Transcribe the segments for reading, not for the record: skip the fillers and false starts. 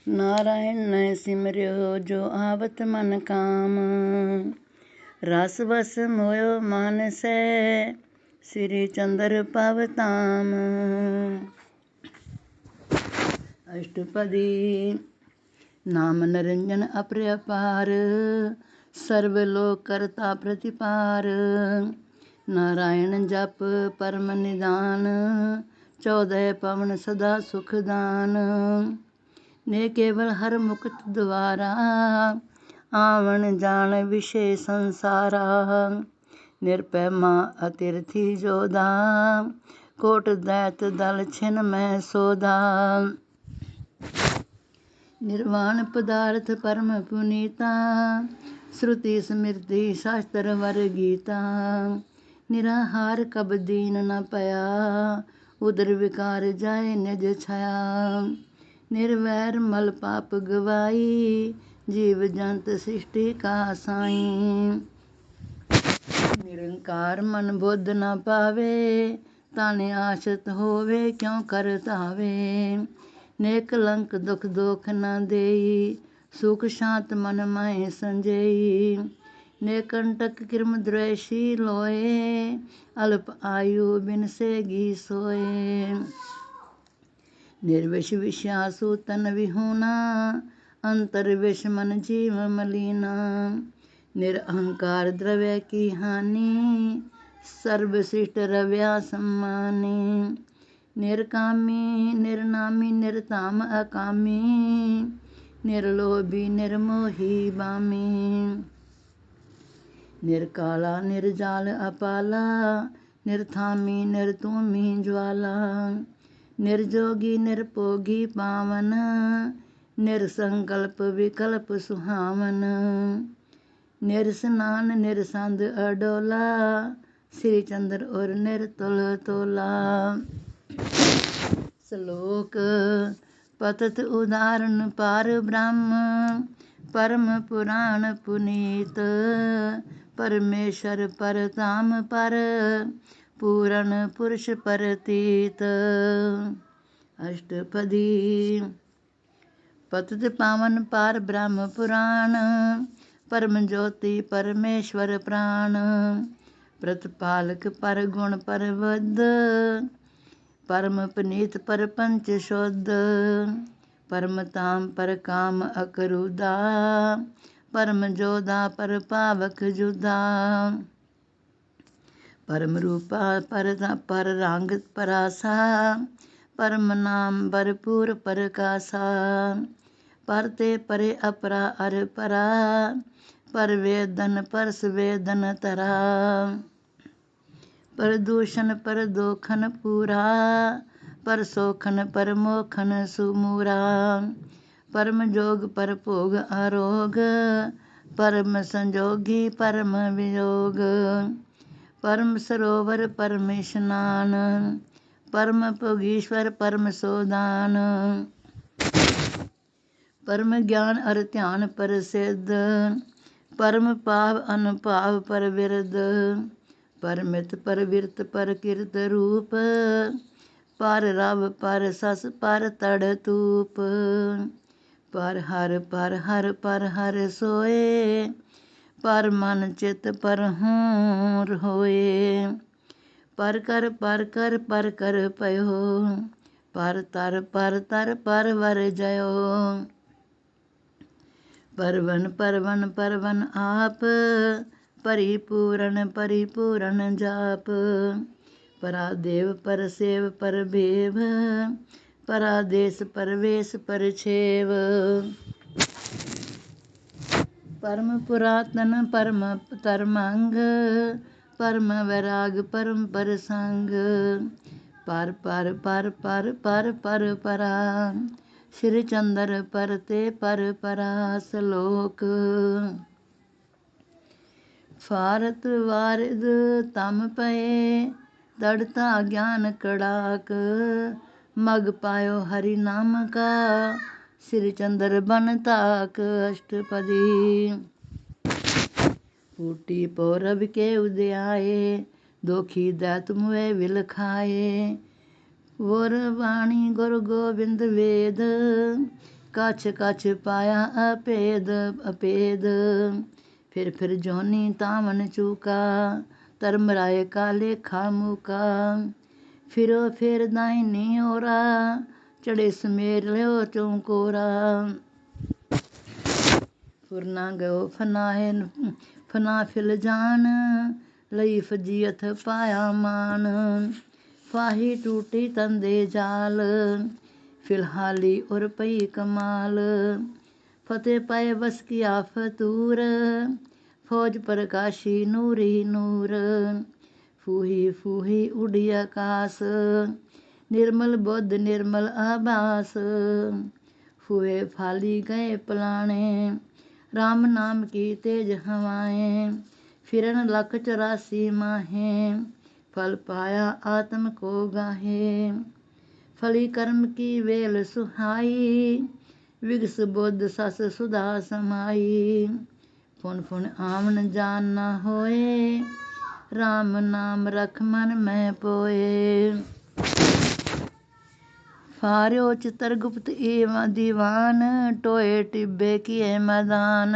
नारायण न सिमरियो जो आवत मन काम। रस बस मोयो मानसै श्री चंद्र पवताम। अष्टपदी नाम निरंजन अपर अपार सर्वलोक करता प्रतिपार। नारायण जप परम निदान 14 पवन सदा सुख दान। ने केवल हर मुक्त द्वारा आवन जान विषय संसारा। निरपै माँ अतिरथी जोधा कोट दैत दल छिन मैं सोधा। निर्वाण पदार्थ परम पुनीता श्रुति स्मृति शास्त्र वर गीता। निराहार कब दीन न पया उदर विकार जाय निज छया। निर्वैर मल पाप गवाई जीव जंत सृष्टि का साईं। निरंकार मन बुद्ध न पावे ताने आशत होवे क्यों कर तावे। ने कलंक दुख दोख न देई सुख शांत मन माहि संजई। ने कंटक किरम द्वेषी लोए अल्प आयु बिन से गी सोए। निर्विष विश्यासु तन विहूना अंतर विष मन जीव मलीना। निरअहंकार द्रव्य की हानि सर्वश्रेष्ठ रव्या सम्मानी। निरकामी निर्नामी निरताम अकामी निर्लोभी निर्मोही बामी। निरकाला निर्जाल अपाला निर्थामी निर्तूमी ज्वाला। निर्जोगी निरपोगी पावन निरसंकल्प विकल्प सुहावन। निरस्नान निरसंद अडोला श्री चंद्र और निर्तुल तोला। श्लोक पतत उदाहरण पार ब्रह्म परम पुराण पुनीत। परमेश्वर परताम पर पूरण पुरुष परतीत। अष्टपदी पतित पावन पार ब्रह्म पुराण परम ज्योति परमेश्वर प्राण। प्रतिपालक पर गुण पर वध परम पुनीत पर पंच शुद्ध। परम ताम पर काम अकरुदा परम जोधा पर पावक जुदा। परम रूपा पर रंग परासा परम नाम भरपूर प्रकाशा। परते परे अपरा अर परा पर वेदन पर सवेदन तरा। पर दूषण पर दोखन पूरा पर सोखन पर मोखन सुमूरा। परम जोग पर भोग आरोग परम संजोगी परम वियोग। परम सरोवर परम स्नान परम भोगीश्वर परम सोदान। परम ज्ञान और ध्यान पर सिद्ध परम पाव अनुभाव पर विरध। परमित पर विरत पर किरत रूप पर रव पर सस पर तड़ तूप। पर हर पर हर सोए पर मन चित पर हूर होए। पर कर पयो पर तर पर वर जयो। परवन आप परिपूरण जाप। परादेव पर सेव पर भेव परादेश परवेश पर छेव। परम पुरातन परम तरमंग परम वैराग परम परसंग। पर परा श्री चंद्र परते पर परा। श्लोक फारत वारिद तम पए दड़ता ज्ञान कड़ाक। मग पायो हरि नाम का श्री चंद्र बन ताक। अष्टपदी फूटी पौरव के उदयाए दोखी दैत मुए विल खाए। गुर वाणी गुरु गोविंद वेद कछ कछ पाया अपेद अपेद। फिर जोनी तामन चूका, धर्म राय का लेखा मुका। फिरो फिर दाहिनी ओरा, चढ़े समेर लो चौकोरा। फुरना गयो फनाहे फना फिल जान, लई फजीयत पाया मान। फाही टूटी तंदे जाल, फिलहाली और पई कमाल। फतेह पाए बस किया फतूर, फौज प्रकाशी नूरी नूर। फूही फूही उड़ी आकाश, निर्मल बुद्ध निर्मल आभास। फूहे फाली गए पलाणे, राम नाम की तेज हवाएं। फिरन 184 माहें, फल पाया आत्म को गाहे। फली कर्म की वेल सुहाई, विगस बुद्ध सस सुधा समाई। फुन फुन आमन जान न होए, राम नाम रख मन में पोए। फार्यो चित्रगुप्त दीवान, टोए टिब्बे किए मैदान।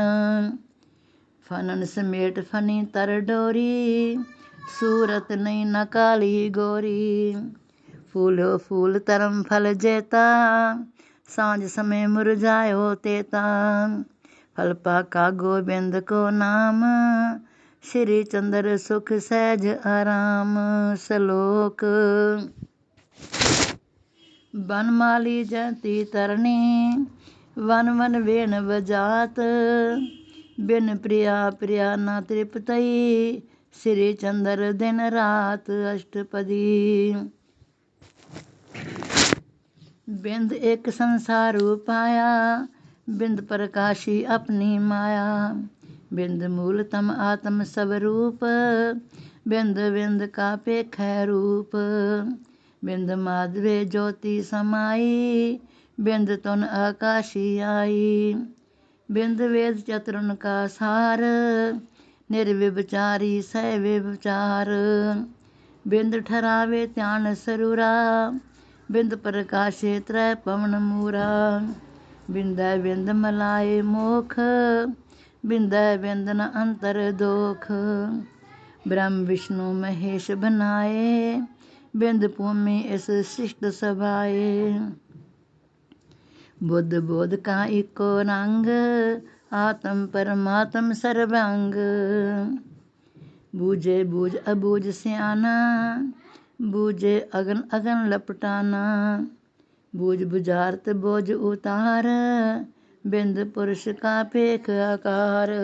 फनन समेट फनी तर डोरी, सूरत नहीं न काली गोरी। फूलो फूल तरम फल जेता, सांझ समय मुरझायो तेता। फल पाका गोबिंद को नाम, श्री चंद्र सुख सहज आराम। श्लोक। बनमाली जयती तरणी, वन वन वेण बजात। बिन प्रिया प्रिया न तृप्तई, श्री चंद्र दिन रात अष्टपदी। बिंद एक संसार पाया, बिंद प्रकाशी अपनी माया। बिंद मूलतम आत्म स्वरूप, बिंद बिंद का पेख रूप। बिंद माधवे ज्योति समाई, बिंद तुन आकाशी आई। बिंद वेद चतुरन का सार, निर्विचारी सह विचार। बिंद ठहरावे ध्यान सरूरा, बिंद प्रकाशे त्रय पवन मूरा। बिंद बिंद मलाए मोख, बिंद बिंद न अंतर दोख। ब्रह्म विष्णु महेश बनाए, बिंद भूमि इस शिष्ट सभाए। बुद्ध बोध का इको रंग, आत्म परमात्म सर्वांग। बूझे बूझ अबूझ सियाना, बूझे अगन अगन लपटाना। बूझ बुझारत बोझ उतार, बिंद पुरुष का पेख आकार।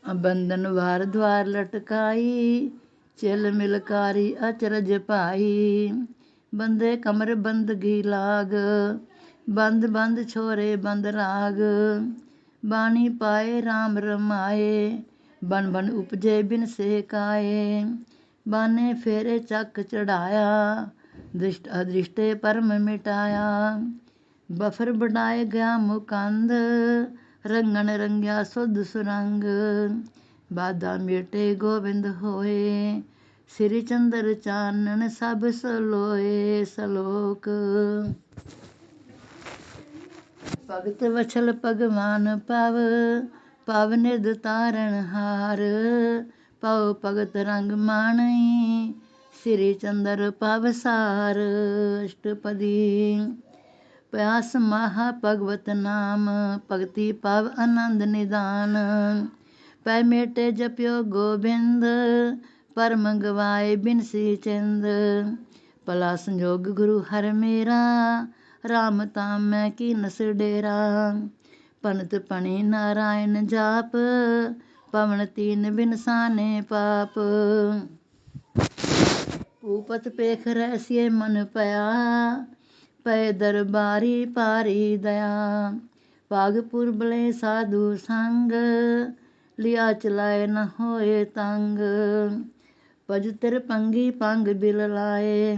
बंधन वार द्वार लटकाई, चिल मिलकारी अचरज पाई। बंदे कमर बंदगी लाग, बंद बंद छोरे बंद राग। बाणी पाए राम रमाए, बन बन उपजे बिन सेकाए। बाने फेरे चक चढ़ाया, दृष्ट अदृष्टे परम मिटाया। बफर बढ़ाए गया मुकंद, रंगन रंग्या शुद्ध सुरंग। बाधा मेटे गोविंद होए, श्री चंद्र चानन सब सलोए। श्लोक। भगत वछल भगवान पव, पव निध तारण हार। पव भगत रंग माणई, श्री चंद्र पव सार। अष्टपदी। प्यास महा भगवत नाम, भगति पव आनंद निदान। पै मेटे जप्यो गोबिंद, परम गवाए बिनसी चंद। भला संजोग गुरु हर मेरा, राम ताम मैं कीनस डेरा। पनत पणी नारायण जाप, पवन तीन बिनसाने पाप। भूपत पेख रहसिए मन पया, पै दरबारी पारी दया। पागपुर बले साधु संग, लिया चलाए न होए तंग। पज तिर पंगी पंग बिल लाए,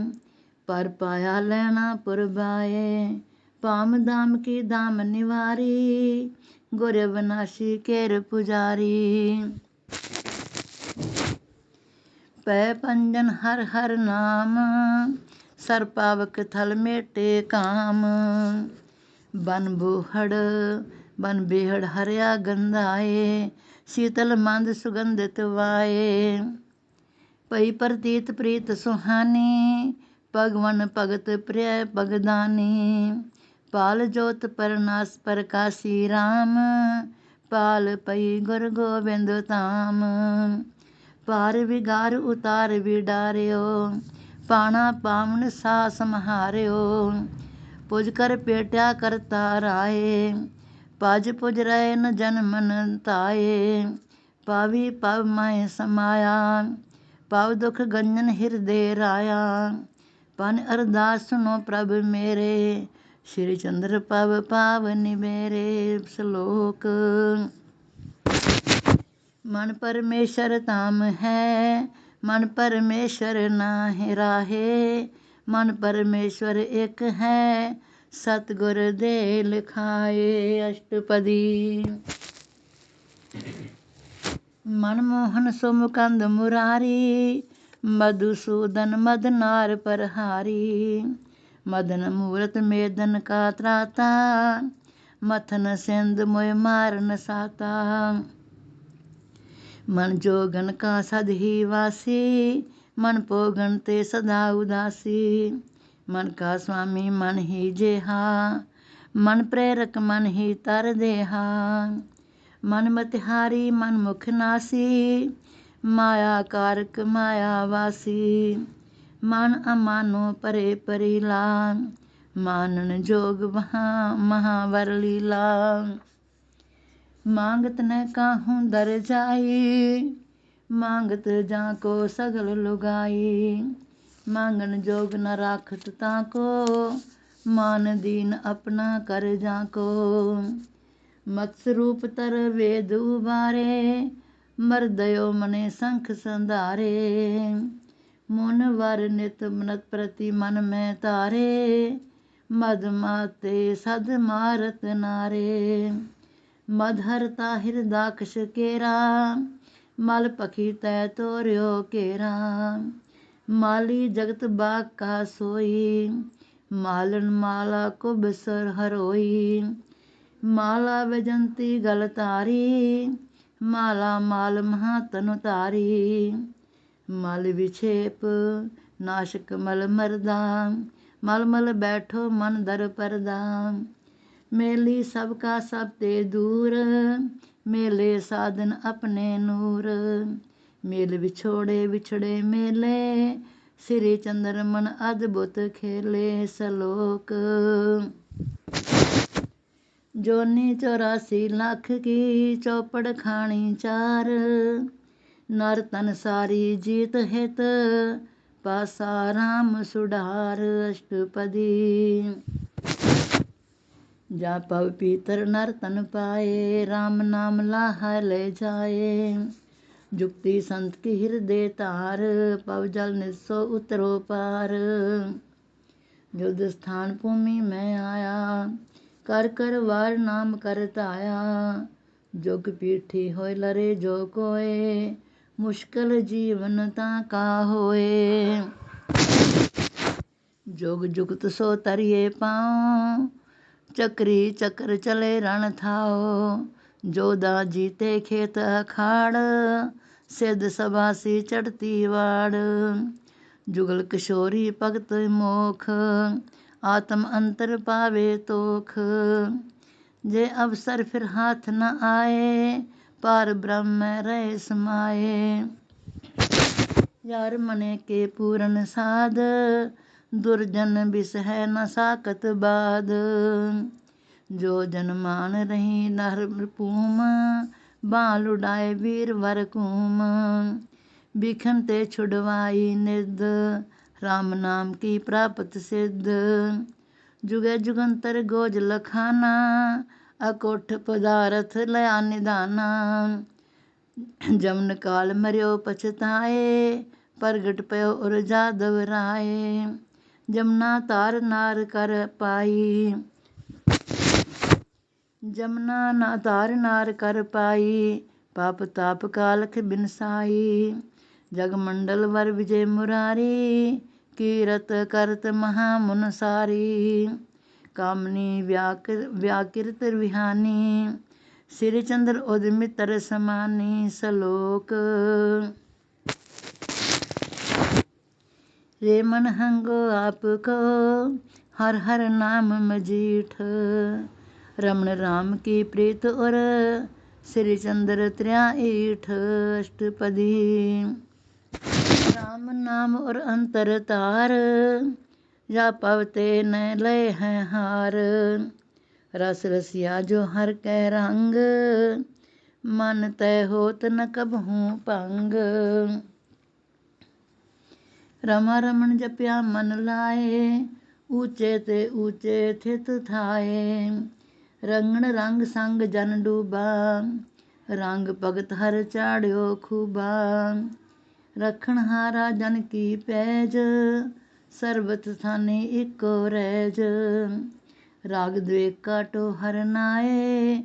पर पाया लेना पुरबाए। पाम दाम की दाम निवारी, गुर विनाशी केर पुजारी। पै पंजन हर हर नाम, सर पावक थल मेटे काम। बन बूहड़ बन बेहड़ हरिया गंधाए, शीतल मंद सुगंधित वाए। पई प्रतीत प्रीत सुहानी, भगवन भगत प्रिय भगदानी। पाल जोत परनास प्रकाशी राम, पाल पई गुर गोबिंद धाम। पार विगार उतार विडारियो, पाणा पावन सा सम्हारियो। पुज कर पेट्या करता राए, पज पुज रहे न जन मन ताए। पावी पव माए समाया, पव दुख गंजन हृदय राया। पन अरदास सुनो प्रभ मेरे, श्री चंद्र पव पावनि मेरे। श्लोक। मन परमेश्वर धाम है, मन परमेश्वर नाहि राहे। मन परमेश्वर एक है, सतगुर दे लिखाए। अष्टपदी। मनमोहन सो मुकंद मुरारी, मधुसूदन मदनार परहारी। मदन मूरत मेदन का त्राता, मथन सिंध मोय मार न साता। मन जोगन का सद ही वासी, मन पोगन ते सदा उदासी। मन का स्वामी मन ही जेहा, मन प्रेरक मन ही तर देहा। मन मतिहारी मन मुख नासी, माया कारक माया वासी। मन अमानो परे परिला, मानन जोग वहाँ महावर लीला। मांगत न काहूँ दर जाई, मांगत जाको सगल लुगाई। मांगन जोग न राखत ताको, मान दीन अपना कर जाको। मत्स्य रूप तर वेद उबारे, मरदयो मने शंख संधारे। मुन वर नित मनत प्रति मन में तारे, मद माते सद मारत नारे। मदहरता हिरदाक्ष केरा, मल पखी तै तोर्यो केरा। माली जगत बाग का सोई, मालन माला कुबसर हरोई। माला वजंती गल तारी, माला माल महातन तारी। मल विक्षेप नाशक मल मरदा, मल मल बैठो मन दर परदा। मेली सबका सब ते दूर, मेले साधन अपने नूर। मेल विछोड़े विछड़े मेले, श्री चंद्र मन अद्भुत खेले। श्लोक। जोनी 84 लाख की, चौपड़ खानी 4। नर तन सारी जीत हित, पासा राम सुधार। अष्टपदी। जा पव पीतर नर तन पाए, राम नाम लाहा ले जाए। जुक्ति संत की हृदय तार, पव जल निसो उतरो पार। युद्ध स्थान भूमि में आया, कर कर वार नाम करताया। जुग पीठी होय लरे जो कोय, मुश्किल जीवन ताका होए। जोग जुगत सो तरिए पाओ, चक्री चक्र चले रण थाओ। जोधा जीते खेत अखाड़, सिद्ध सबासी चढ़ती वाड़। जुगल किशोरी भगत मोख, आत्म अंतर पावे तोख। जे अवसर फिर हाथ न आए, पार ब्रह्म रहे समाए। यार मने के पूरन साध, दुर्जन बिस है न साकत बाध। जो जन मान रही नर पूम, बाल उड़ाए वीर वर कूम। बिखन ते छुड़वाई निध, राम नाम की प्राप्त सिद्ध। जुगे जुगंतर गोज लखाना, अकोठ पदारथ लया निधाना। जमन काल मर्यो पछताए, प्रगट पयो उर जादव राए। जमुना तार नार कर पाई, जमुना ना तार नार कर पाई। पाप ताप कालख बिनसाई, जग मंडल वर विजय मुरारी। कीरत करत महामुनसारी। कामनी व्याकृत विहानी, श्री चंद्र उदमितर समानी। सलोक। रे मन हंगो आपको, हर हर नाम मजीठ। रमण राम की प्रीत और, श्री चंद्र त्र्याईठ। अष्टपदी। राम नाम और अंतर तार, या पवते न लय हैं हार। रस रसिया जो हर कै रंग, मन तय होत न कबहूँ पंग। रमा रमण जप्या मन लाए, ऊंचे ते ऊंचे थित थाए। रंगण रंग संग जन डूबा, रंग भगत हर चाढ़ियो खूबा। रखण हारा जन की पैज, सर्बत थाने इको रैज। राग द्वेग काटो हर नाए,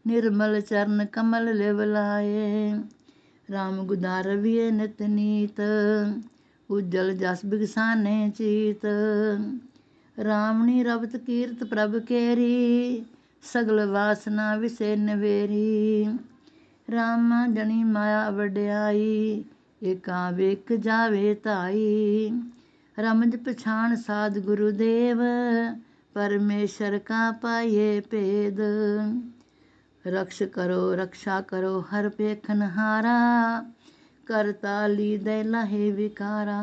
निर्मल चरण कमल लिव लाए। राम गुदारविये नित नीत, उज्जल जस बिगसाने चीत। रामणी रवत कीरत प्रभ केरी, सगल वासना विसे नवेरी। रामा जनी माया वड्याई, एका वेख जावे ताई। रमज पछाण साध गुरुदेव, परमेश्वर का पाइये पेद। रक्ष करो रक्षा करो हर पेखन हारा, करता लीदै लाहे विकारा।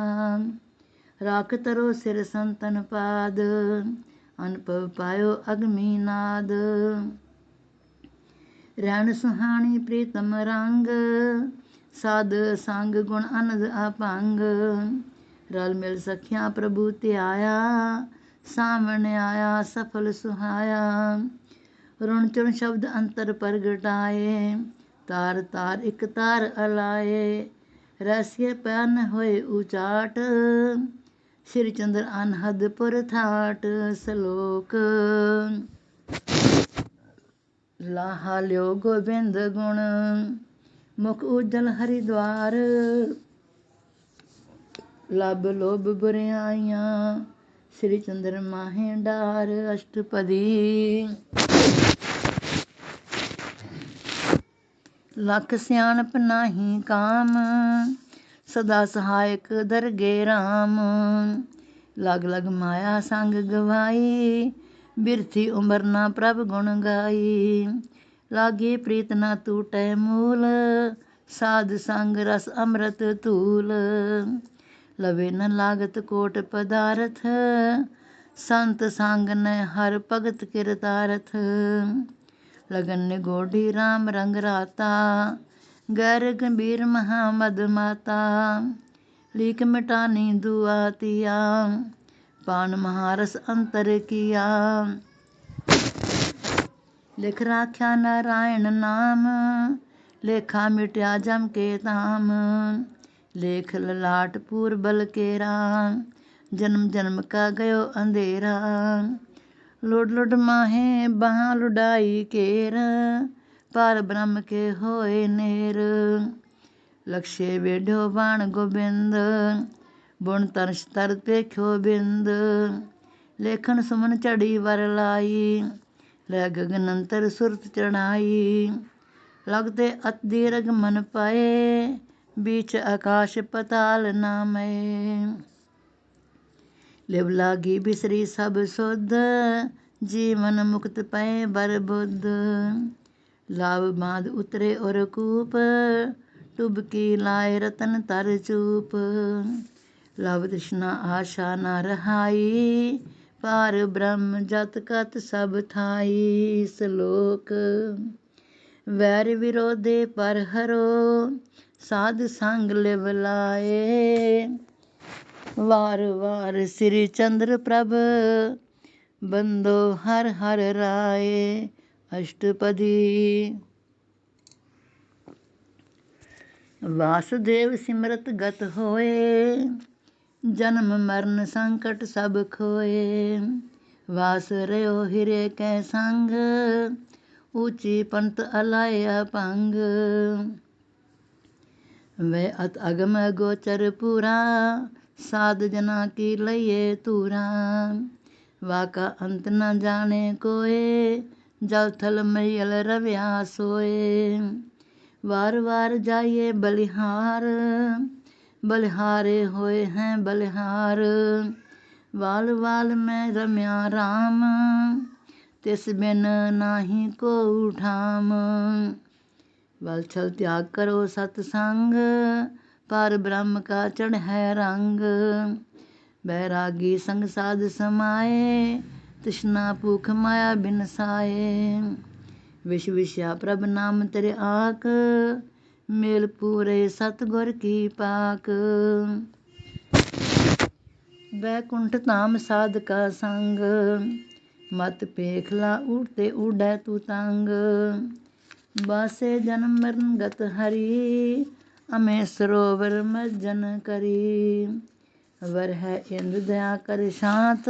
राख तरो सिर संतन पाद, अनुभव पायो अगमी नाद। रैन सुहानी प्रीतम रंग, साध संग गुण अनंद अपंग। रल मिल सखिया प्रभु त्याया, सामने आया सफल सुहाया। रुण चुण शब्द अंतर प्रगटाए, तार तार एक तार अलाए। रसिए पैन होए उचाट, श्री चंद्र अनहद पुर थाट। सलोक। लाहा लियो गोबिंद गुण, मुख उज्जल हरिद्वार। लब लोभ बुराइयां, श्री चंद्र माहे डार। अष्टपदी। लख सियाणप नाही काम, सदा सहायक दरगे राम। लग लग माया संग गवाई, बिरथी उमर ना प्रभ गुण गाई। लागे प्रीत ना टूटै मूल, साध संग रस अमृत तूल। लवे न लागत कोट पदारथ, संत संग न हर भगत किरतारथ। लगन निगोडी राम रंग राता, गैर गंभीर महामद माता। लीक मिटानी दुआ तिया, पान महारस अंतर किया। लिख राख्या नारायण नाम, लेखा मिट्या जम के ताम। लेख ललाट पूर बल केरा, जन्म जन्म का गयो अंधेरा। लुड लुड माहे बहा लुडाई केर, पार ब्रह्म के होए नेर। लक्ष्य वेढ़ो बाण गोबिंद, बुण तरस तर पेख्यो बिंद। लेखन सुमन चढ़ी वर लाई, लै गगन अंतर सुरत चढ़ाई। लगते अत दीर्घ मन पाए, बीच आकाश पताल नामय। लिव लागी बिसरी सब सुध, जीवन मुक्त पए बर बुद्ध। लाभ बांध उतरे और कूप, टुबकी लाए रतन तर चूप। लव तृष्णा आशा न रहाई, पार ब्रह्म जत कत सब थाई। सलोक। वैर विरोधे पर हरो, साध संग लिव लाए। वार वार श्री चंद्र प्रभ, बंदो हर हर राय। अष्टपदी। वासुदेव सिमरत गत होए, जन्म मरण संकट सब खोए। वास रयो हिरे कै संग, ऊंची पंत अलाय अपंग। वह अत अगम गोचर पूरा, साध जना की लइए तूरा। वाका अंत न जाने कोए, जल थल मैयल रव्या सोए। वार वार जाइए बलिहार, बलिहारे होए हैं बलिहार। वाल वाल में रम्या राम, तिस बिन नाही को ठाम। वल छल त्याग करो सतसंग, पार ब्रह्म का चढ़ है रंग। बैरागी संग साध समाए, तृष्णा भूख माया बिन साए। विष विषया प्रभ नाम तेरे आक, मेल पूरे सतगुर की पाक। बैकुंठ धाम साध का संग, मत पेखला उड़ते उड़ै तू तंग। बासे जन्म मरण गत हरि, अमे सरोवर मज्जन करी। वर है इंद्र दया कर शांत,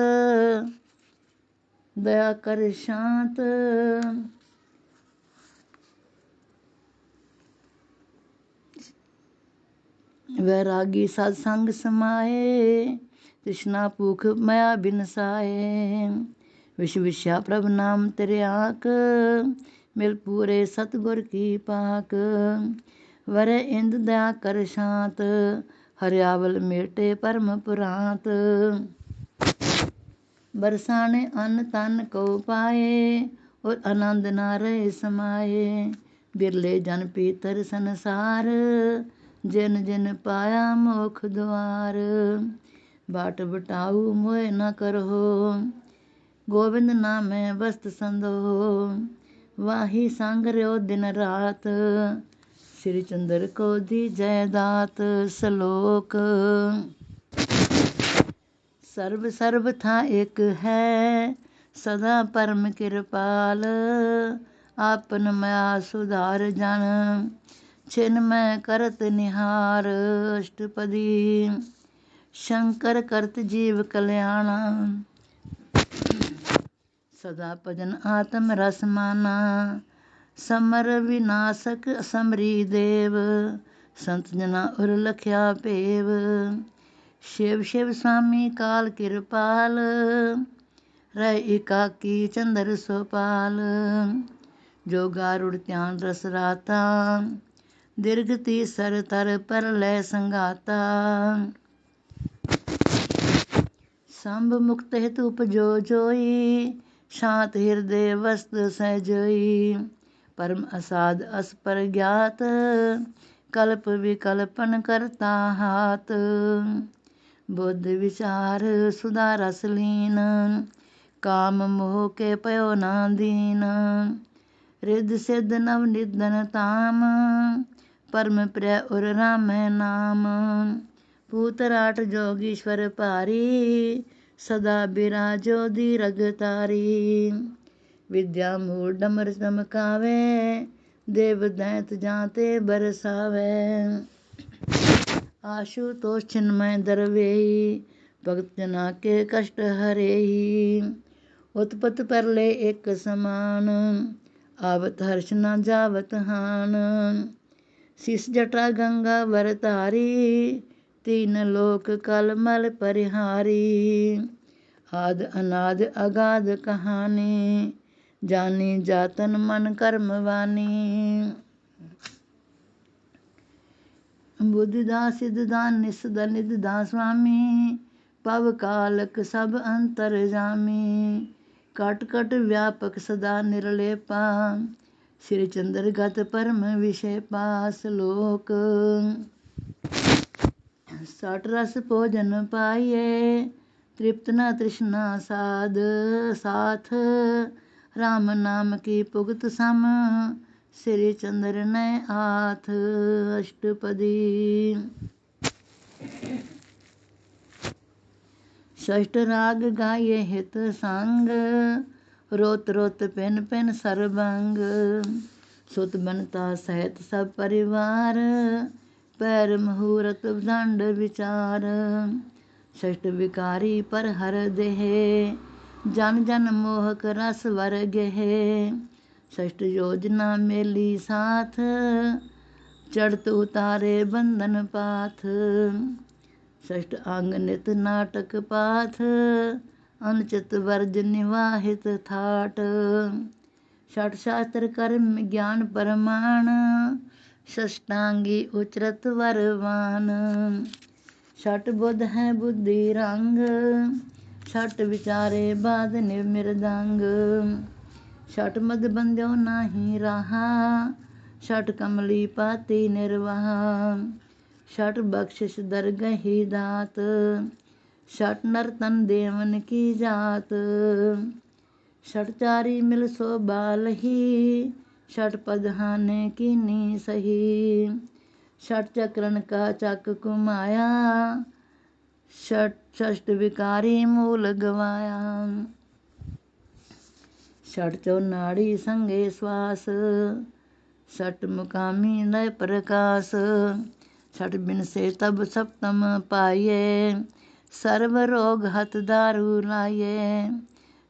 दया कर शांत। वैरागी सत्संग समाए, तृष्णा भूख माया बिन साए। विष विषया प्रभ नाम तेरे आक, मिल पूरे सतगुर की पाक। वरे इंद दया कर शांत, हरियावल मेटे परम पुरांत। बरसाने अन्न तन को पाए, और आनंद ना रहे समाए। बिरले जन पीतर संसार, जिन जिन पाया मोख द्वार। बाट बटाऊ मोह न करहो, गोविंद नामे वस्त संदो। वाही संग रहो दिन रात, श्री चंद्र को दी जय दात। श्लोक। सर्व सर्व था एक है, सदा परम कृपाल। आपन माया सुधार जन, छिन मैं करत निहार। अष्टपदी। शंकर करत जीव कल्याण, सदा भजन आत्म रस माना। समर विनाशक समरी देव, संत जना उर लख्या पेव। शिव शिव स्वामी काल कृपाल, रह एकाकी चंद्र सोपाल। जो गारुड़ त्यान रस राता, दीर्घ तीसर तर पर लय संगाता। संभ मुक्त हेतु उपजो जोई, शांत हृदय वस्त सहजोई। परम असाध अस पर ज्ञात, कल्प विकल्पन करता हाथ। बुद्ध विचार सुधा रस लीन, काम मोह के पयो ना दीन। रिद्ध सिद्ध नव निधन ताम, परम प्रिय उर राम नाम। पूतराट जोगीश्वर पारी, सदा बिराजो दीरघ तारी। विद्या मूल डमर चमकावे, देव दैत जाते बरसावे। आशुतोष चिन्मय दरवेही, भगत जना के कष्ट हरेही। उत्पत परले एक समान, आवत हर्ष न जावत हान। शीस जटा गंगा वरतारी, तीन लोक कल मल परिहारी। आद अनाद अगाध कहानी, जानी जातन मन कर्म वानी। बुद्धिदास सिद्धदान निसदा निधदा स्वामी, पव कालक सब अंतर जामी। कट कट व्यापक सदा निर्लेपा, श्री चंद्र गत परम विषय पास। लोक। सठ रस भोजन पाइए, तृप्त न तृष्णा साध साथ। राम नाम की पुगत सम, श्री चंद्र ने हाथ। अष्टपदी। षष्ठ राग गाये हित संग, रोत रोत पिन पिन सरबंग। सुत बनता सहित सब परिवार, पैर मुहूर्त दंड विचार। षष्ठ विकारी पर हर देह, जन जन मोहक रस वर गेह। षष्ठ योजना मेली साथ, चढ़त उतारे बंधन पाथ। षष्ठ अंग नित नाटक पाठ, अनुचित वर्ज निवाहित थाट। षट शास्त्र कर्म ज्ञान प्रमाण, षष्टांगी उचरत वरवान। षट बुध है बुद्धि रंग, षट विचारे बाद निर्मृदंग। षट मद बंध्यो नाही रहा, षट कमली पाती निर्वाह। षट बख्शिश दरगही दात, षट नर्तन देवन की जात। षट चारी मिल सो बाल ही, षट पद हाने कीनी सही। षट चक्रण का चक कुमाया, षट विकारी मूल गवाया। षट चौनाड़ी संगे श्वास, षट मुकामी लय प्रकाश। षट बिन से तब सप्तम पाइये, सर्व रोग हत दारू लाइये।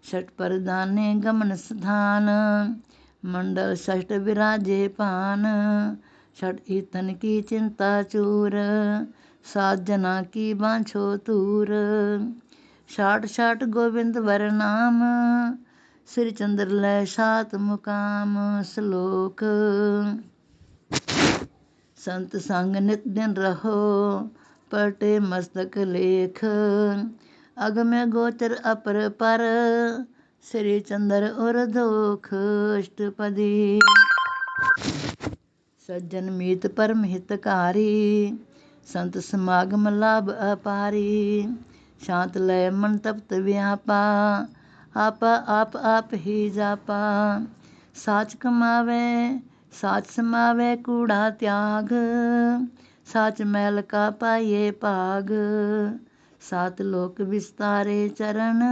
षट परदाने गमन स्थान, मंडल षष्ठ विराजे पान। षट ईतन की चिंता चूर, सात जना की बांछो तूर। षाट षाट गोविंद वर नाम, श्री चंद्र लय सात मुकाम। श्लोक। संत संग नित दिन रहो, पलटे मस्तक लेख। अग में गोचर अपर पर, श्री चंद्र और दोख। अष्टपदी। सज्जन मीत परम हितकारी, संत समागम लाभ अपारी। शांत लय मन तप्त व्यापा, आपा आप ही जापा। साच कमावे साच समावे कूड़ा त्याग, साच मैल का पाइये पाग। सात लोक विस्तारे चरण,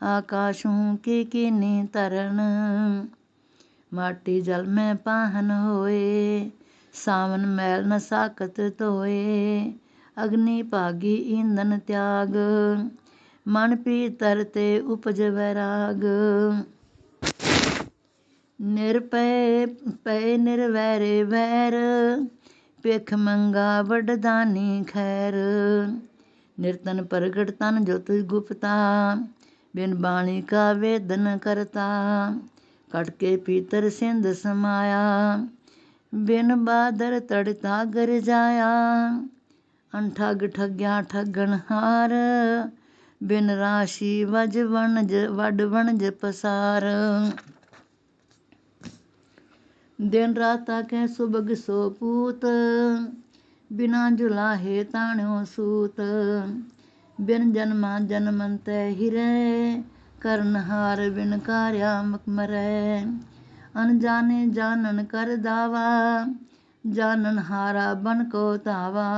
आकाशों की कीनी तरन। माटी जल में पाहन होए, सावन मैल न साकत धोए। अग्नि पागी ईंधन त्याग, मन पीतर ते उपज वैराग। निरपय पय निर्वैरे वैर, पेख मंगा वडदानी खैर। निर्तन प्रगट तन ज्योति गुप्ता, बिन बाणी का वेदन करता। कटके पीतर सिंध समाया, बिन बादर तड़ता गर जाया। अनठग ठग्या ठगन हार, बिन राशि वज वड वणज पसार। दिन राता कै सुबग सो पूत, बिना जुलाहे ताण्यो सूत। बिन जन्मा जन्मंत हिरै, करनहार बिन कार्या मुख मरै। अनजाने जानन कर दावा, जानन हारा बन को तावा।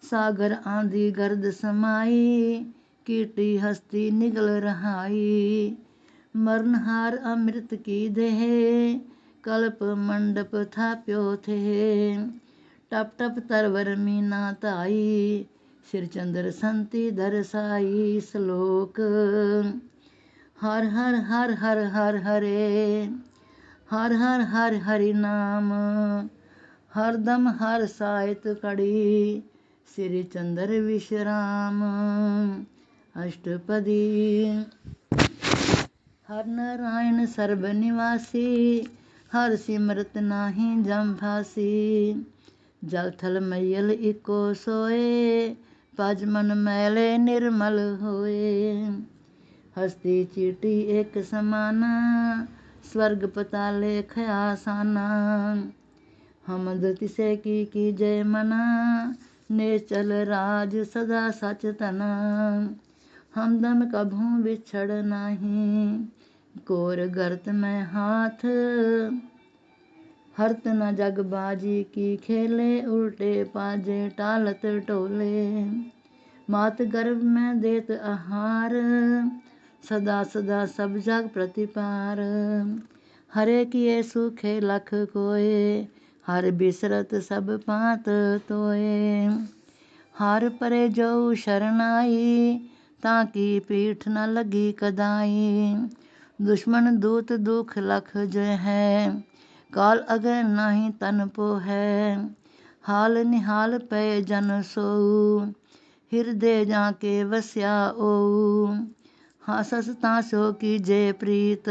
सागर आंधी गर्द समाई, कीटी हस्ती निगल रहाई। मरनहार अमृत की देह, कल्प मंडप थाप्यो थे। टप टप तरवर मीना ताई, सिर चंद्र संति दरसाई। श्लोक। हर हर हर हर हर हरे, हर हर हर हरि नाम। हरदम हर साहित कड़ी, श्री चंद्र विश्राम। अष्टपदी। हर नारायण सर्व निवासी, हर सिमरत नाही जम फासी। जल थल मैयल इको सोए, पज मन मैले निर्मल होए। हस्ती चीटी एक समाना, स्वर्ग पताले खयासाना। हमद तिसे की जय मना, नेचल राज सदा सच तना। हमदम कभू बिछड़ नाही, कोर गर्त में हाथ। हरत न जग बाजी की खेले, उल्टे पाजे टालत टोले। मात गर्भ में देत आहार, सदा सदा सब जग प्रतिपार। हरे किए सूखे लख कोय, हर बिसरत सब पात तोय। हार परे जो शरणाई, ताकि पीठ न लगी कदाई। दुश्मन दूत दुख लख जो है, काल अगर नाही तन पो है। हाल निहाल पे जन सोऊ, ਹਿਰਦੇ ਜਾਂ ਕੇ ਵਸਿਆ ਓ। ਹਾਸਸ ਤਾਂ ਸੋ ਕੀਜੇ ਪ੍ਰੀਤ,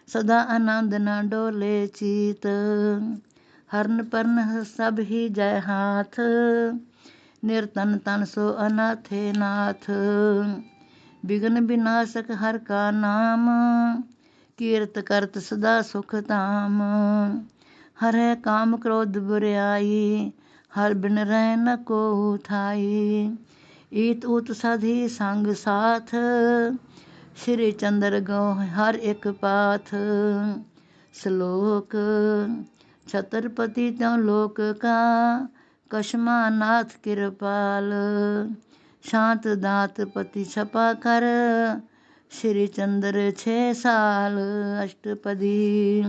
ਸਦਾ ਆਨੰਦ ਨਾ ਡੋਲੇ ਚੀਤ। ਹਰਨ ਪਰਨ ਸਭ ਹੀ ਜੈ ਹਾਥ, ਨਿਰਤਨ ਤਨ ਸੋ ਅਨਾਥੇ ਨਾਥ। ਬਿਘਨ ਬਿਨਾਸਕ ਹਰ ਕਾ ਨਾਮ, ਕੀਰਤ ਕਰਤ ਸਦਾ ਸੁਖ ਧਾਮ। ਹਰੈ ਕਾਮ ਕ੍ਰੋਧ ਬੁਰਿਆਈ, ਹਰ ਬਿਨ ਰਹਿ ਨ ਕੋਊ ਥਾਈ। ਈਤ ਊਤ ਸਾਧੀ ਸੰਗ ਸਾਥ, ਸ਼੍ਰੀ ਚੰਦਰ ਗਉ ਹਰ ਇੱਕ ਪਾਥ। ਸ਼ਲੋਕ। ਛਤਰਪਤੀ ਤਿਉ ਲੋਕ ਕਾ, ਕਛਮਾ ਨਾਥ ਕਿਰਪਾਲ। ਸ਼ਾਂਤ ਦਾਤ ਪਤੀ ਛਪਾ ਕਰ, ਸ਼੍ਰੀ ਚੰਦਰ 6 ਸਾਲ। ਅਸ਼ਟਪਦੀ।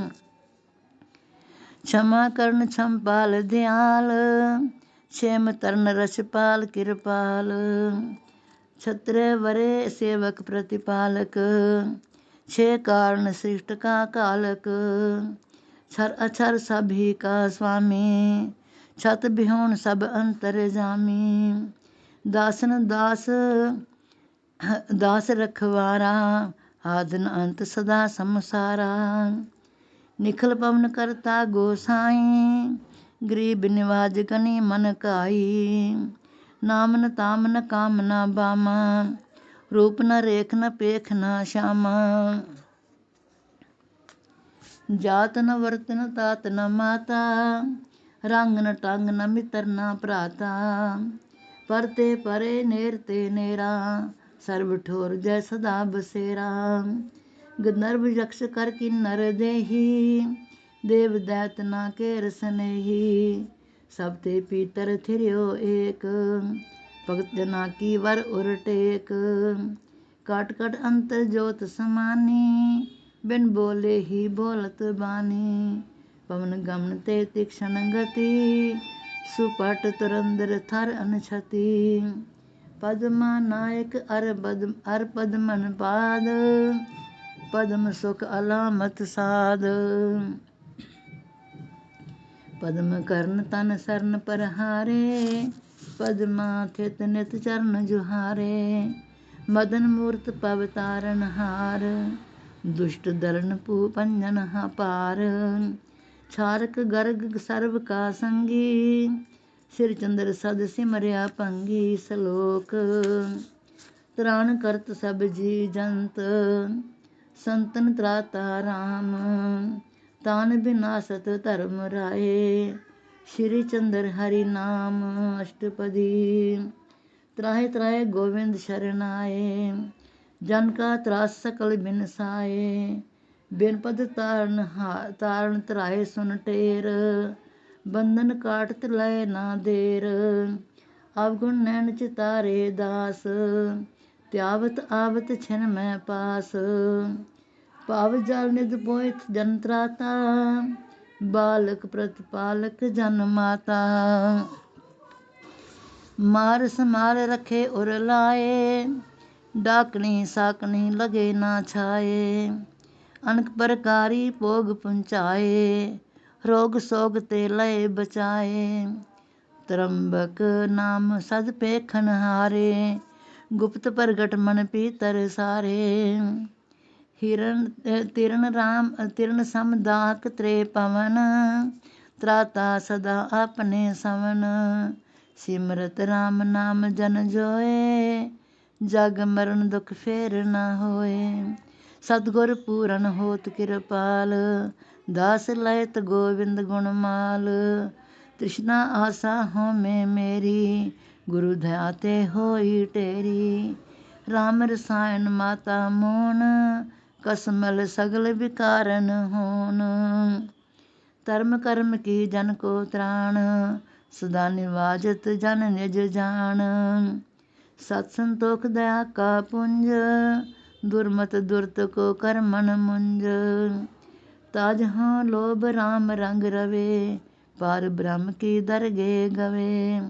ਛਮਾ ਕਰਨ ਛੰਪਾਲ ਦਿਆਲ, ਛੇਮ ਤਰਨ ਰਛਪਾਲ ਕਿਰਪਾਲ। ਛਤਰੇ ਵਰੇ ਸੇਵਕ ਪ੍ਰਤਿਪਾਲਕ, 6 ਕਾਰਨ ਸ੍ਰਿਸ਼ਟ ਕਾ ਕਾਲਕ। ਛਰ ਅਛਰ ਸਭੀ ਕਾ ਸੁਆਮੀ, ਛਤ ਬਿਹੋਣ ਸਭ ਅੰਤਰਜਾਮੀ। ਦਾਸਨ ਦਾਸ ਰਖਵਾਰਾ, ਆਦਿ ਨ ਅੰਤ ਸਦਾ ਸੰਸਾਰਾ। ਨਿਖਲ ਪਵਨ ਕਰਤਾ ਗੋਸਾਈ, ਗਰੀਬ ਨਿਵਾਜ ਗਨੀ ਮਨ ਕਾਈ। ਨਾਮ ਨ ਤਾਮ ਨ ਕਾਮ ਨ ਬਾਮਾ, ਰੂਪ ਨ ਰੇਖ ਨ ਪੇਖ ਨ ਸ਼ਾਮਾ। ਜਾਤ ਨ ਵਰਤ ਨ ਤਾਤ ਨ ਮਾਤਾ, ਰੰਗ ਨ ਟੰਗ ਨ ਮਿੱਤਰ ਨ ਭਰਾਤਾ। ਪਰਤੇ ਪਰੇ ਨੇਰ ਤੇ ਨੇਰਾ, ਸਰਬ ਠੋਰ ਜੈ ਸਦਾ ਬਸੇਰਾ। ਗੰਧਰਵ ਯਕਸ਼ ਕਰ ਕਿੰਨਰ ਦੇਹੀ, ਦੇਵ ਦੈਤ ਨਾ ਕੇਰ ਸਨੇਹੀ। ਸਭ ਤੇ ਪੀਤਰ ਥਿਰਿਓ ਏਕ, ਭਗਤ ਜਨਾ ਕੀ ਵਰ ਉਰ ਟੇਕ। ਕਟ ਕਟ ਅੰਤਰ ਜੋਤ ਸਮਾਨੀ, ਬਿਨ ਬੋਲੇ ਹੀ ਬੋਲਤ ਬਾਣੀ। ਪਵਨ ਗਮਨ ਤੇ ਤੀਕਸ਼ਣ ਗਤੀ, ਸੁਪਟ ਤੁਰੰਦਰ ਥਰ ਅਨਛਤੀ। ਪਦਮਾ ਨਾਇਕ ਅਰ ਪਦਮਨ ਪਾਦ, ਪਦਮ ਸੁਖ ਅਲਾਮਤ ਸਾਧ। ਪਦਮ ਕਰਨ ਤਨ ਸਰਨ ਪਰਹਾਰੇ, ਪਦਮਾ ਥਿਤ ਨਿਤ ਚਰਨ ਜੁਹਾਰੇ। ਮਦਨ ਮੂਰਤ ਪਵ ਤਾਰਨ ਹਾਰ, ਦੁਸ਼ਟ ਦਰਨ ਭੂ ਭੰਜਨ ਪਾਰ। ਛਾਰਕ ਗਰਗ ਸਰਬ ਕਾ ਸੰਗੀ, ਸਿਰ ਚੰਦਰ ਸਦ ਸਿਮਰਿਆ ਭੰਗੀ। ਸ਼ਲੋਕ। ਤ੍ਰਾਣ ਕਰਤ ਸਭ ਜੀ ਜੰਤ, ਸੰਤਨ ਤ੍ਰਾਤਾ ਰਾਮ। ਤਾਨ ਬਿਨਾਸਤ ਧਰਮ ਰਾਏ, ਸ਼੍ਰੀ ਚੰਦਰ ਹਰਿ ਨਾਮ। ਅਸ਼ਟਪਦੀ। ਤ੍ਰਾਹੇ ਤ੍ਰਾਹੇ ਗੋਵਿੰਦ ਸ਼ਰਨ ਆਏ, ਜਨ ਕਾ ਤਰਾਸ ਸਕਲ ਬਿਨਸਾਏ। ਬਿਨ ਪਦ ਤਾਰਨ ਤਰਾਏ ਸੁਨ ਟੇਰ, ਬੰਧਨ ਕਾਟਤ ਲਏ ਨਾ ਦੇਰ। ਅਵਗੁਣ ਨੈਣ ਚਿਤਾਰੇ ਦਾਸ, ਧਿਆਵਤ ਆਵਤ ਛਿਨ ਮੈਂ ਪਾਸ। ਭਾਵ ਜਲ ਨਿਧ ਪੋਇਥ ਜਨ ਤਰਾਤਾ, ਬਾਲਕ ਪ੍ਰਤਪਾਲਕ ਜਨ ਮਾਤਾ। ਮਾਰ ਸਮਾਰ ਰਖੇ ਉਰ ਲਾਏ, ਡਾਕਣੀ ਸਾਕਣੀ ਲਗੇ ਨਾ ਛਾਏ। ਅਨਕ ਪ੍ਰਕਾਰੀ ਭੋਗ ਪੁੰਚਾਏ, ਰੋਗ ਸੋਗ ਤੇ ਲਏ ਬਚਾਏ। ਤਰੰਬਕ ਨਾਮ ਸਦ ਪੇਖਣ ਹਾਰੇ, ਗੁਪਤ ਪ੍ਰਗਟ ਮਨ ਪੀਤਰ ਸਾਰੇ। ਤਿਰਨ ਸਮ ਦਾਕ ਤ੍ਰੇ ਪਵਨ, ਤ੍ਰਾਤਾ ਸਦਾ ਆਪਣੇ ਸਵਨ। ਸਿਮਰਤ ਰਾਮ ਨਾਮ ਜਨ ਜੋਏ, ਜਗ ਮਰਨ ਦੁਖ ਫੇਰ ਨਾ ਹੋਏ। ਸਤਿਗੁਰ ਪੂਰਨ ਹੋਤ ਕਿਰਪਾਲ, ਦਾਸ ਲਹਿਤ ਗੋਵਿੰਦ ਗੁਣ ਮਾਲ। ਤ੍ਰਿਸ਼ਨਾ ਆਸਾ ਹੋਮੇ ਮੇਰੀ, ਗੁਰੂ ਦਇਆ ਤੇ ਹੋਈ ਢੇਰੀ। ਰਾਮ ਰਸਾਇਣ ਮਾਤਾ ਮੋਨ, ਕਸਮਲ ਸਗਲ ਵਿਕਾਰਨ ਹੋਨ। ਧਰਮ ਕਰਮ ਕੀ ਜਨ ਕੋ ਤ੍ਰਾਣ, ਸਦਾ ਨਿਵਾਜਤ ਜਨ ਨਿਜ ਜਾਣ। ਸਤ ਸੰਤੋਖ ਦਇਆ ਕਾ ਪੁੰਜ, ਦੁਰਮਤ ਦੁਰਤ ਕੋ ਕਰਮਨ ਮੁੰਜ। ਤਾਜਹੁ ਲੋਭ ਰਾਮ ਰੰਗ ਰਵੇ, ਪਾਰ ਬ੍ਰਹਮ ਕੀ ਦਰਗੇ ਗਵੇ।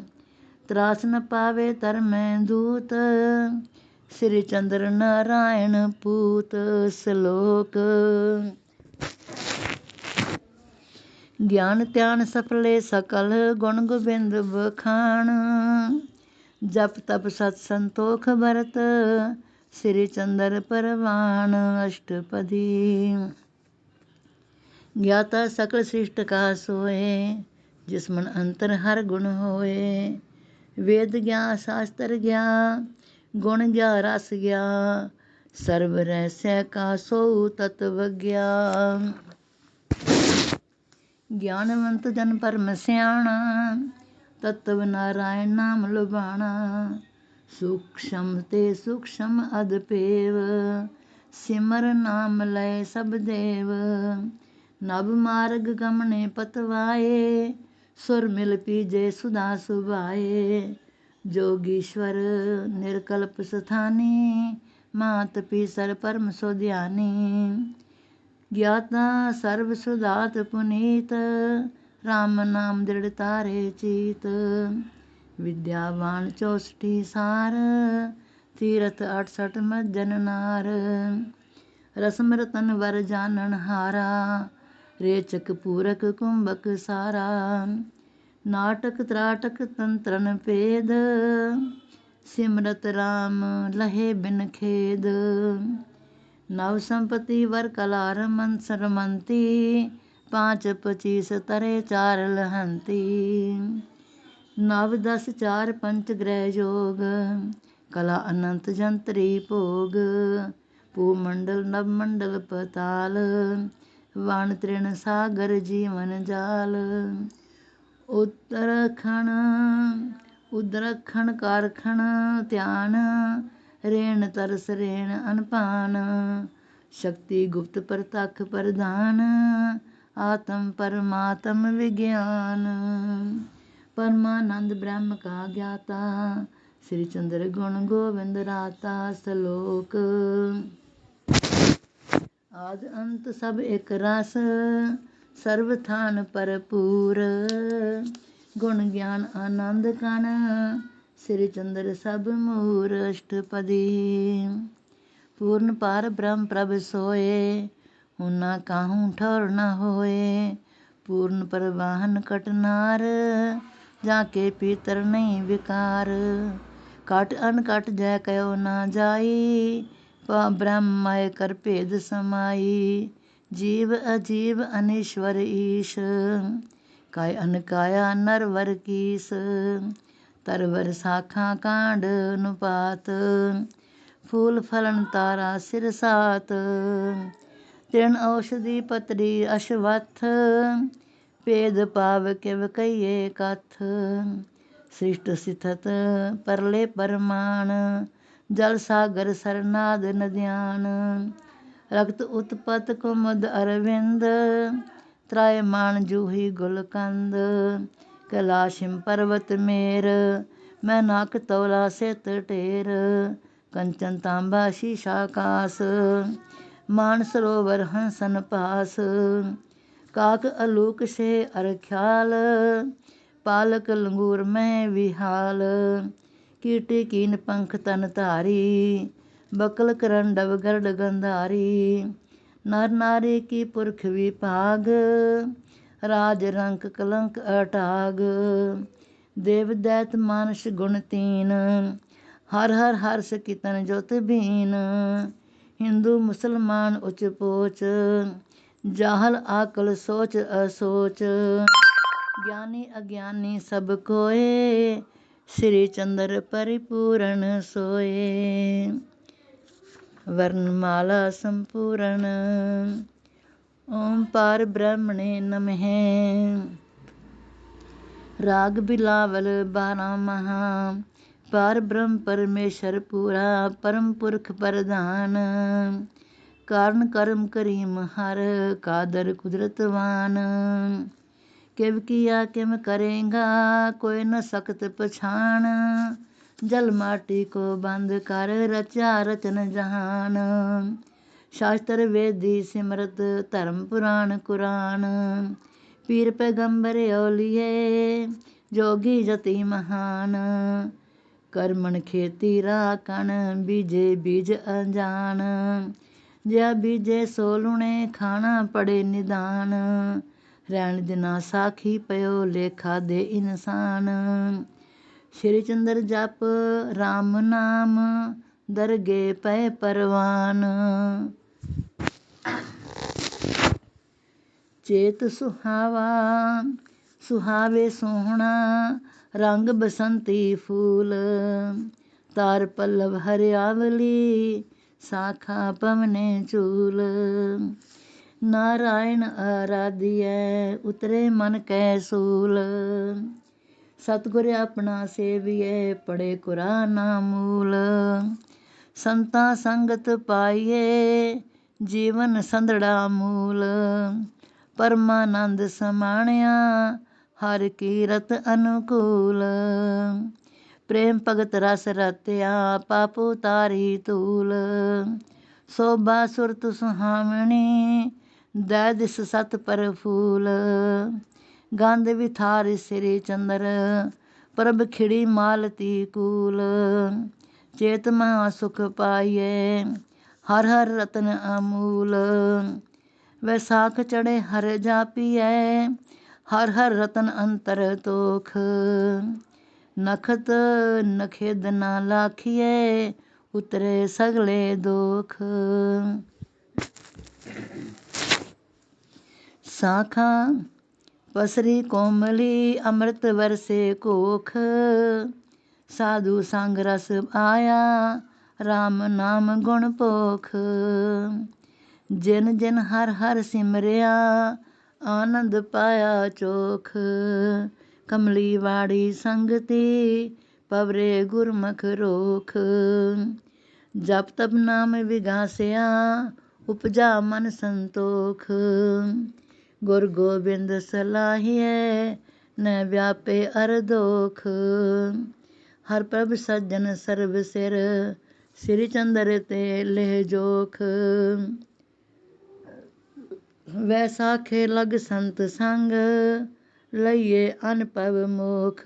ਤਰਾਸ ਨ ਪਾਵੇ ਧਰਮੈ ਦੂਤ, ਸ਼੍ਰੀ ਚੰਦਰ ਨਾਰਾਇਣ ਪੂਤ। ਸ਼ਲੋਕ। ਗਿਆਨ ਧਿਆਨ ਸਫਲੇ ਸਕਲ, ਗੁਣ ਗੋਬਿੰਦ ਬਖਾਣ। जप तप सत संतोख भरत, श्री चंद्र परवान अष्टपदी। ज्ञाता सकल सृष्ट का सोए, जिस मन अंतर हर गुण होए। वेद ज्ञा शास्त्र ज्ञा, गुण ज्ञा रस ज्ञा, सर्व रहस्य का सो तत्व ज्ञा। ज्ञानवंत जन परम स्याणा, तत्व नारायण नाम लुभाणा। सूक्ष्म ते सूक्ष्म अदपेव, सिमर नाम लय सब देव। नभ मार्ग गमने पतवाए, सुर मिल पीजे सुधा सुभाए। जोगीश्वर निर्कल्प स्थानी, मात पीसर परम सो ध्यानी। ज्ञाता सर्व सुधात पुनीत, राम नाम दृढ़ तारे चीत। विद्यावान 64 सार, तीरथ 68 मज्जन नार। रसम रतन वर जानन हारा, रेचक पूरक कुंभक सारा। नाटक त्राटक तंत्रन पेद, सिमरत राम लहे बिन खेद। नव संपत्ति वर कलार सरमंती, 5 25 तरे 4 लहंती। 9 10 4 पंच ग्रह योग, कला अनंत जंत्री भोग। भूमंडल नवमंडल पताल, वाण तृण सागर जीवन जाल। उदरखण कारखण ध्यान, रेण तरस रेण अनपान। शक्ति गुप्त प्रतख प्रधान, आत्म परमात्म विज्ञान। परमानंद ब्रह्म का ज्ञाता, श्री चंद्र गुण गोविंद राता। श्लोक। आद अंत सब एक रस, सर्वथान परपूर। गुण ज्ञान आनंद कण, श्री चंद्र सब मूर अष्टपदी। पूर्ण पार ब्रह्म प्रभ सोए, उना काहू ठौर न होए। पूर्ण परवाहन कटनार, जाके पीतर नहीं विकार। कट अनकट जय कयो ना जाई, ब्रह्म माय कर भेद समाई। जीव अजीव अनीश्वर ईश, काय अनकाया नरवर कीस। तरवर शाखा कांड अनुपात, फूल फलन तारा सिर सात। तृण औषधि पतरी अश्वत्थ, भेद पाव किव कहिए कथ। सृष्ट स्थित परले परमाण, जल सागर सरनाद नद्यान। रक्त उत्पत कुमुद अरविंद, त्रायमान जूही गुलकंद। कैलाशिम पर्वत मेर, मैनाक तौला सेत टेर। कंचन तांबा शीशाकाश, मान सरोवर हंसन पास। काक अलूक से अरख्याल, पालक लंगूर में विहाल। कीटी कीन पंख तन धारी, बकल करंडव गरड गंधारी। नर नारी की पुरख विभाग, राज रंक कलंक अटाग। देव दैत मानुष गुण तीन, हर हर हर्ष कीर्तन ज्योत बीन। हिंदू मुसलमान उच पोच, जाहल आकल सोच असोच। ज्ञानी अज्ञानी सब कोय, श्री चंद्र परिपूर्ण सोए। वर्णमाला संपूर्ण। ओम पार ब्रह्मणे नमः। राग बिलावल 12 महा, पार ब्रह्म परमेश्वर पूरा। परम पुरख प्रधान, कारण कर्म करीम हर। कादर कुदरतवान, किव किया किम करेगा, कोई न सकत पछान। जल माटी को बंद कर, रचा रचन जहान। शास्त्र वेदी सिमरत, धर्म पुराण कुरान। पीर पैगंबर औलिए, जोगी जति महान। करमन खेती राखण, बीजे बीज अनजान। ज्या बीजे सो लुणे, खाना पड़े निदान। रहन दिना साखी पयो, लेखा दे इंसान। श्री चंद्र जप राम नाम दरगे पै परवान। चेत सुहावा सुहावे सोहना रंग बसंती फूल। तार पल्लव हरियावली शाखा पवने चूल। नारायण आराधियै उतरे मन कै सूल। सतगुर अपना सेविए पढ़े कुरान मूल। संता संगत पाइए जीवन संदड़ा मूल। परमानंद समाणिया हर कीरत अनुकूल। प्रेम भगत रस रतिया पाप उतारी तूल। शोभा सुरत सुहावनी दै दिस सत पर फूल। गंध विथार श्री चंद्र प्रभ खिड़ी मालती कूल। चेत महा सुख पाइए हर हर रतन अमूल। वैसाख चढ़े हर जापिए हर हर रतन अंतर तोख। नखत नखेद ना लाखिए उतरे सगले दोख। शाखा पसरी कोमली अमृत वरसे कोख। साधु संग रस आया राम नाम गुण पोख। जिन जिन हर हर सिमरिया आनंद पाया चोख। कमली वाड़ी संगति पवरे गुरमुख रोख। जप तप नाम विगासिया उपजा मन संतोख। गुर गोबिंद सलाहिए न व्यापे अरदोख। हर प्रभ सज्जन सर्व सिर श्री चंद्र ते लेह जोख। वैसाखे लग संत संग लइए अनपव मोख।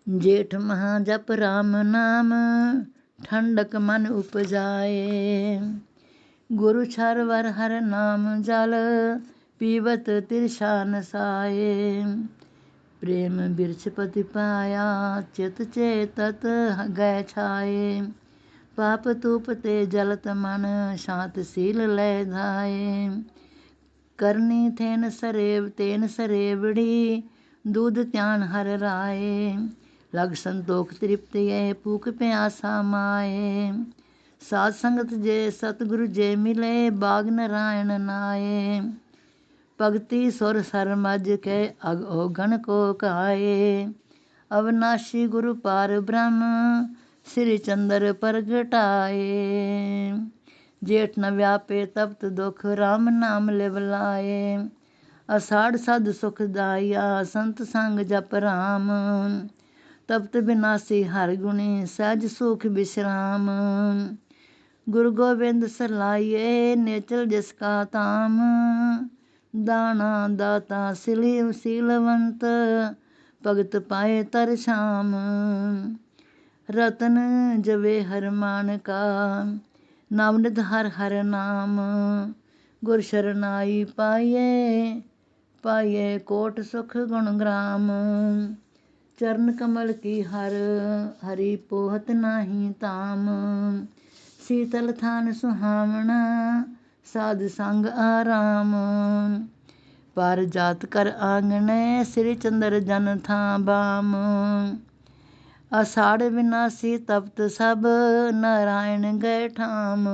जेठ महा जप राम नाम ठंडक मन उपजाए। गुरु छर वर हर नाम जल पीवत तिरछा नसाए। प्रेम बिरछ पति पाया चित चेतत गै छाए। पाप तूप ते जलत मन शांत सील लय धाए। करनी थेन सरेव तेन सरेवड़ी दूध त्यान हर राए। लग संतोख तृप्त ये भूख प्यासा माए। साध संगत जे सतगुरु जे मिले बाग नारायण नाए। भगति सुर सर मज के अग ओगण को काए। अविनाशी गुरु पार ब्रह्म श्री चंद्र प्रगटाए। जेठ न व्यापे तप्त दुख राम नाम लिव लाए। अषाढ़ सद सुखदाइया संत संग जप राम। तप्त विनाशी हर गुणी सहज सुख विश्राम। गुरु गोबिंद सलाइए नेचल जिसका ताम। दाना दाता सीलवंत भगत पाए तर शाम। रतन जवे हर मान का नवनित हर हर नाम। गुर शरनाई पाइए पाइए कोट सुख गुण ग्राम। चरण कमल की हर हरि पोहत नाही ताम। शीतल थान सुहावना साध संग आराम। पर जात कर आंगने श्री चंद्र जन था बाम। अषाढ़ विनाशी तप्त सब नारायण गए ठाम।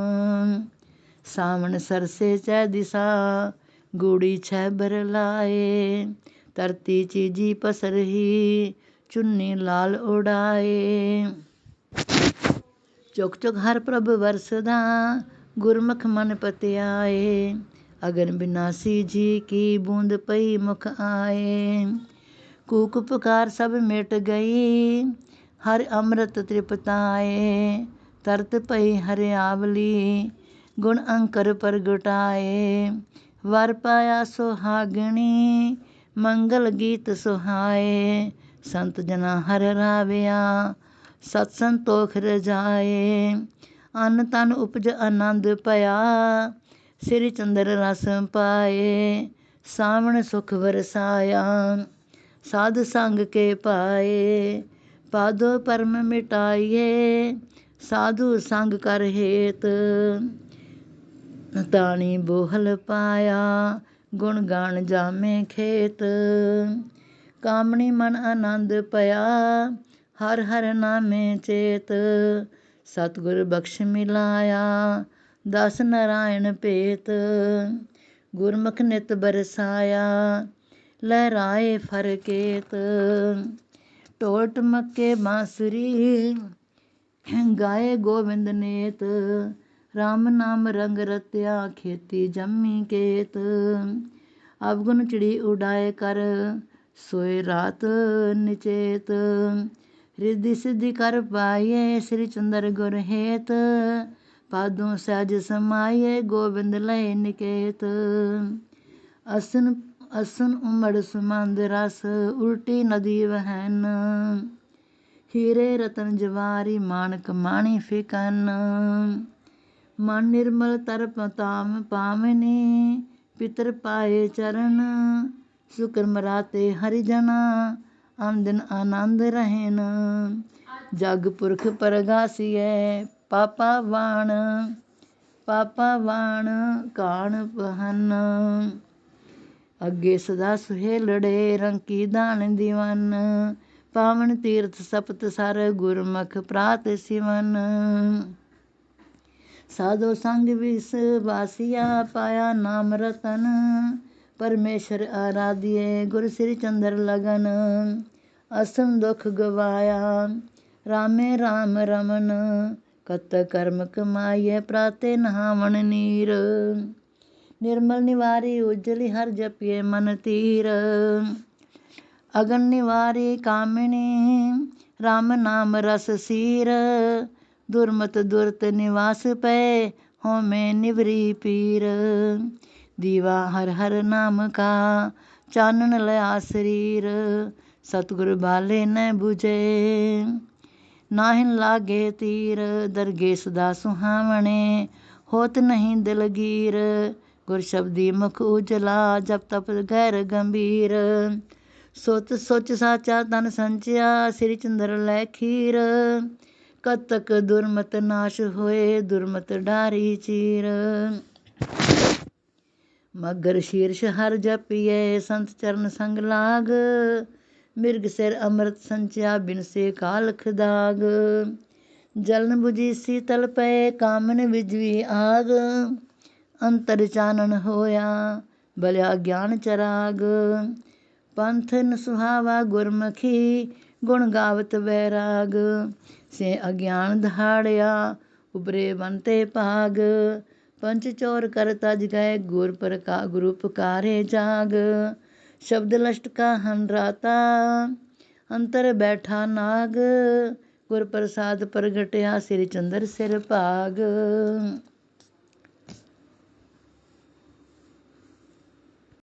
सावन सरसे चै दिशा गूड़ी छह बर लाए। तरती चीजी पसर ही चुन्नी लाल उड़ाए। चुक चुक हर प्रभ वरसदा गुरमुख मन पतियाए। अगन विनाशी जी की बूंद पई मुख आए। कूक पुकार सब मिट गई हर अमृत तृप्ताए। तरत पई हरियावली गुण अंकर प्रगटाए। वर पाया सुहागणी मंगल गीत सुहाए। संत जना हर राविया सत संतोख रजाए। अन्न तन उपज आनंद पया श्री चंद्र रस पाए। सावण सुख वरसाया साध संग के पाए। पादो परम मिटाइए साधु संग कर हेत। ताणी बोहल पाया गुण गान जामे खेत। कामणी मन आनंद पया हर हर नामे चेत। सतगुर बख्श मिलाया दस नारायण पेत। गुरमुख नित बरसाया लहराए फर केत। ढोल टमके बांसुरी गाए गोविंद नेत। राम नाम रंग रत्या खेती जम्मी केत। अवगुण चिड़ी उड़ाए कर सोए रात निचेत। रिद्धि सिद्धि कर पाइए श्री चंद्र गुर हेत। पादों सहज समाइए गोविंद लय निकेत। असन असन उमड़ सुमंद रस उल्टी नदी वहन। हीरे रतन जवारी मानक माणी फिकन। मन निर्मल तरप ताम पावनी पितर पाए चरण। शुक्र मराते हरिजना आमदिन आनंद रहन। जग पुरख परगासिए पापा वाण कान पहन। अगे सदा सुहेलड़े रंकी दान दीवन। पावन तीर्थ सप्त सर गुरमुख प्रात सिवन। साधो संग विस वासिया पाया नाम रतन। परमेश्वर आराधिए गुर श्री चंद्र लगन। असन दुख गवाया रामे राम रमन। कत कर्म कमाइए प्राते नहावन नीर। निर्मल निवारी उजली हर जपिए मन तीर। अगन निवारी कामिनी राम नाम रस सीर। दुर्मत दुरत निवास पे होमे निवरी पीर। दीवा हर हर नाम का चानन लया शरीर। सतगुर बाले न बुझे नाहिन लागे तीर। दरगे सदा सुहावने होत नहीं दिलगीर। गुर शब्दी मुख उजला जप तप गैर गंभीर। सोच सोच साचा तन संचिया श्री चंद्र लै खीर। कतक दुर्मत नाश होए दुर्मत डारी चीर। मगर शीर्ष हर जपिए संत चरण संग लाग। मिर्ग सिर अमृत संचिया बिन से कालख दाग। जलन बुझी शीतल पे कामन विजवी आग। अंतर चानन होया बलिया ज्ञान चराग। पंथ न सुहावा गुरमुखी गुण गावत वैराग। से अज्ञान दहाड़िया उबरे बनते भाग। पंच चोर कर तज गए गुरु पुकारे जाग। शब्द लष्ट का हनराता अंतर बैठा नाग। गुर प्रसाद प्रगटिया श्री चंद्र सिर भाग।